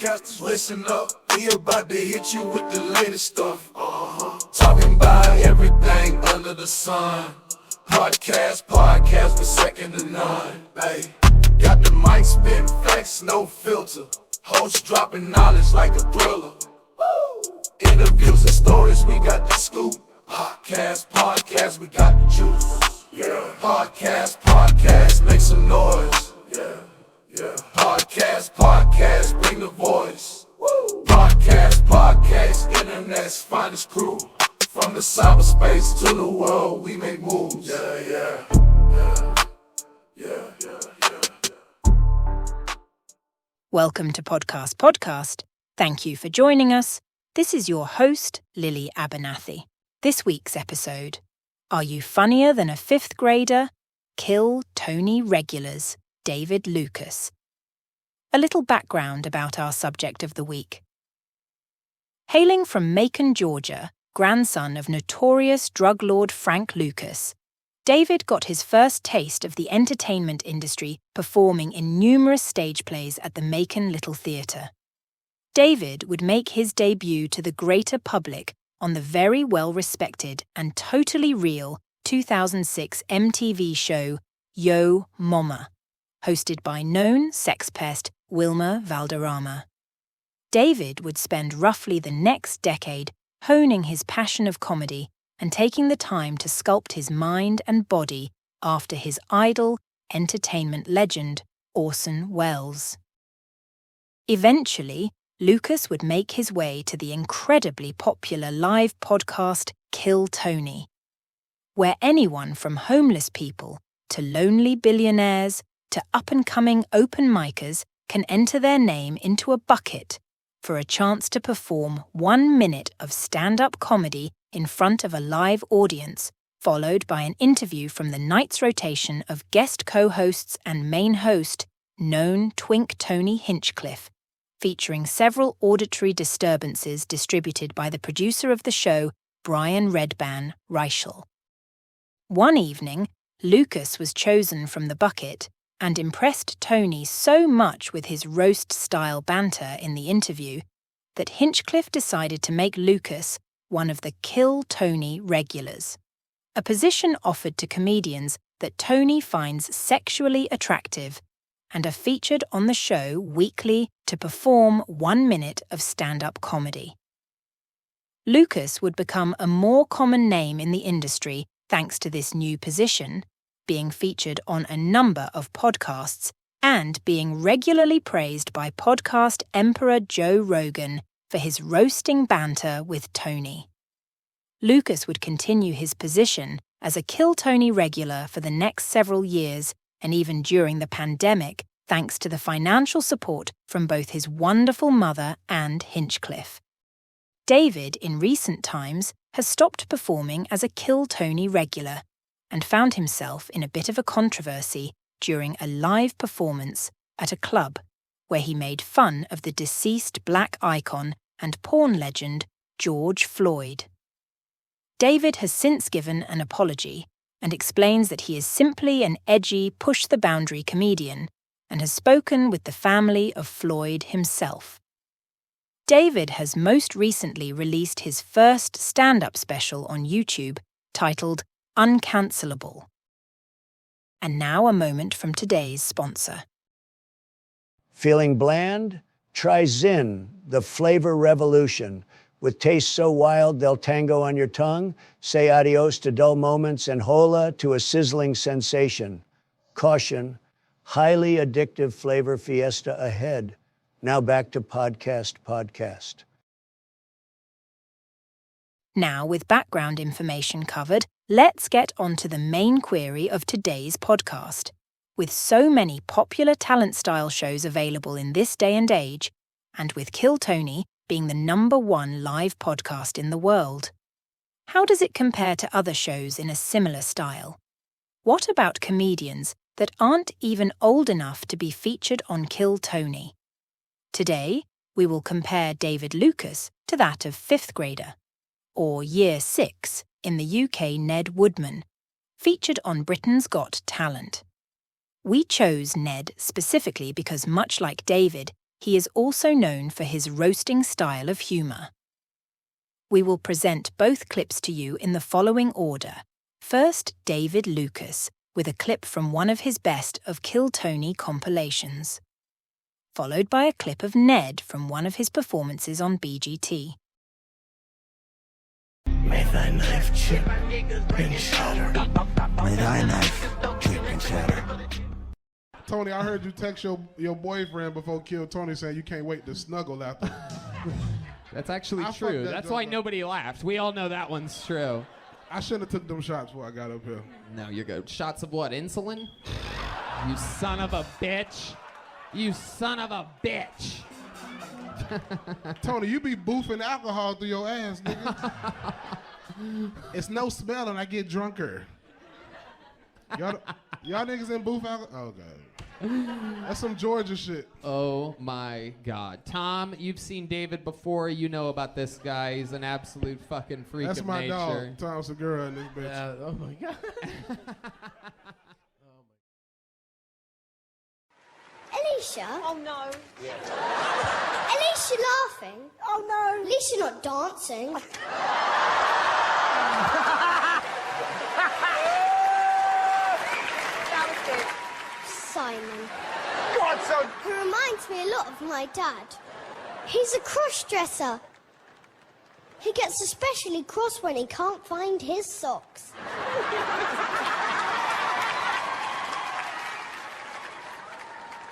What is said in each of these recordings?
podcasters, listen up. We about to hit you with the latest stuff. Talking about everything under the sun. Podcast, we're second to none. Hey, got the mic spitting facts, no filter. Hosts dropping knowledge like a thriller. Interviews and stories, we got the scoop. Podcast, we got the juice. Yeah, podcast, make some noise. Yeah, podcast, bring the voice. Podcast, internet's finest crew. From the cyberspace to the world, we make moves. Yeah. Welcome to Podcast. Thank you for joining us. This is your host, Lily Abernathy. This week's episode: Are you funnier than a fifth grader? Kill Tony regulars, David Lucas. A little background about our subject of the week. Hailing from Macon, Georgia, grandson of notorious drug lord Frank Lucas, David got his first taste of the entertainment industry performing in numerous stage plays at the Macon Little Theatre. David would make his debut to the greater public on the very well-respected and totally real 2006 MTV show Yo Mama, hosted by known sex pest Wilmer Valderrama. David would spend roughly the next decade honing his passion of comedy and taking the time to sculpt his mind and body after his idol, entertainment legend, Orson Welles. Eventually, Lucas would make his way to the incredibly popular live podcast Kill Tony, where anyone from homeless people to lonely billionaires to up-and-coming open micers can enter their name into a bucket for a chance to perform 1 minute of stand-up comedy in front of a live audience, followed by an interview from the night's rotation of guest co-hosts and main host, known Twink Tony Hinchcliffe, featuring several auditory disturbances distributed by the producer of the show, Brian Redban Reichel. One evening, Lucas was chosen from the bucket and impressed Tony so much with his roast-style banter in the interview that Hinchcliffe decided to make Lucas one of the Kill Tony regulars, a position offered to comedians that Tony finds sexually attractive and are featured on the show weekly to perform 1 minute of stand-up comedy. Lucas would become a more common name in the industry thanks to this new position, being featured on a number of podcasts and being regularly praised by podcast emperor Joe Rogan for his roasting banter with Tony. Lucas would continue his position as a Kill Tony regular for the next several years and even during the pandemic, thanks to the financial support from both his wonderful mother and Hinchcliffe. David, in recent times, has stopped performing as a Kill Tony regular and found himself in a bit of a controversy during a live performance at a club where he made fun of the deceased black icon and porn legend George Floyd. David has since given an apology and explains that he is simply an edgy, push-the-boundary comedian and has spoken with the family of Floyd himself. David has most recently released his first stand-up special on YouTube titled Uncancelable. And now a moment from today's sponsor. Feeling bland? Try Zyn, the flavor revolution. With tastes so wild they'll tango on your tongue, say adios to dull moments and hola to a sizzling sensation. Caution, highly addictive flavor fiesta ahead. Now back to podcast. Now, with background information covered, let's get on to the main query of today's podcast. With so many popular talent-style shows available in this day and age, and with Kill Tony being the #1 live podcast in the world, how does it compare to other shows in a similar style? What about comedians that aren't even old enough to be featured on Kill Tony? Today, we will compare David Lucas to that of fifth grader, or Year 6 in the UK Ned Woodman, featured on Britain's Got Talent. We chose Ned specifically because, much like David, he is also known for his roasting style of humour. We will present both clips to you in the following order. First, David Lucas, with a clip from one of his best of Kill Tony compilations. Followed by a clip of Ned from one of his performances on BGT. May thy knife chip and shatter. May thy knife chip and shatter. Tony, I heard you text your boyfriend before Kill Tony saying you can't wait to snuggle after. That's actually I fucked true. that That's joke why up. nobody laughed. We all know that one's true. I shouldn't have took them shots before I got up here. No, you're good. Shots of what? Insulin? You son of a bitch. You son of a bitch. Tony, you be boofing alcohol through your ass, nigga. It's no smell and I get drunker. Y'all niggas in booth alcohol? Oh, God. That's some Georgia shit. Oh my God. Tom, you've seen David before. You know about this guy. He's an absolute fucking freak That's of my nature. dog, Tom Segura and this bitch. Yeah, oh my God. Alicia? Oh no. Alicia laughing? Oh no. At least you're not dancing. That was good. Simon. What's so? He reminds me a lot of my dad. He's a cross-dresser. He gets especially cross when he can't find his socks.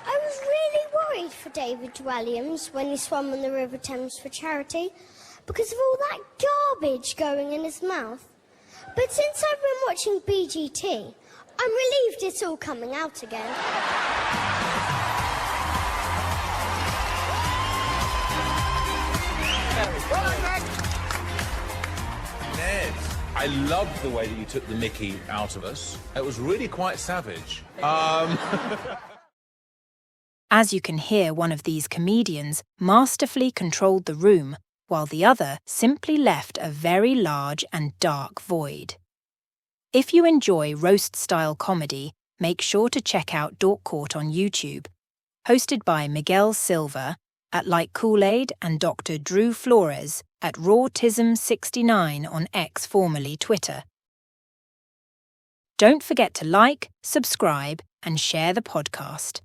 I was really worried for David Williams when he swam in the River Thames for charity because of all that garbage going in his mouth. But since I've been watching BGT, I'm relieved it's all coming out again. Ned, I loved the way that you took the mickey out of us. It was really quite savage. As you can hear, one of these comedians masterfully controlled the room, while the other simply left a very large and dark void. If you enjoy roast-style comedy, make sure to check out Dork Court on YouTube, hosted by Miguel Silva at Like Kool-Aid and Dr. Drew Flores at Rawtism69 on X, formerly Twitter. Don't forget to like, subscribe, and share the podcast.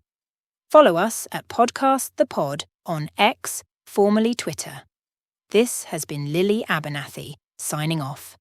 Follow us at Podcast the Pod on X, formerly Twitter. This has been Lily Abernathy, signing off.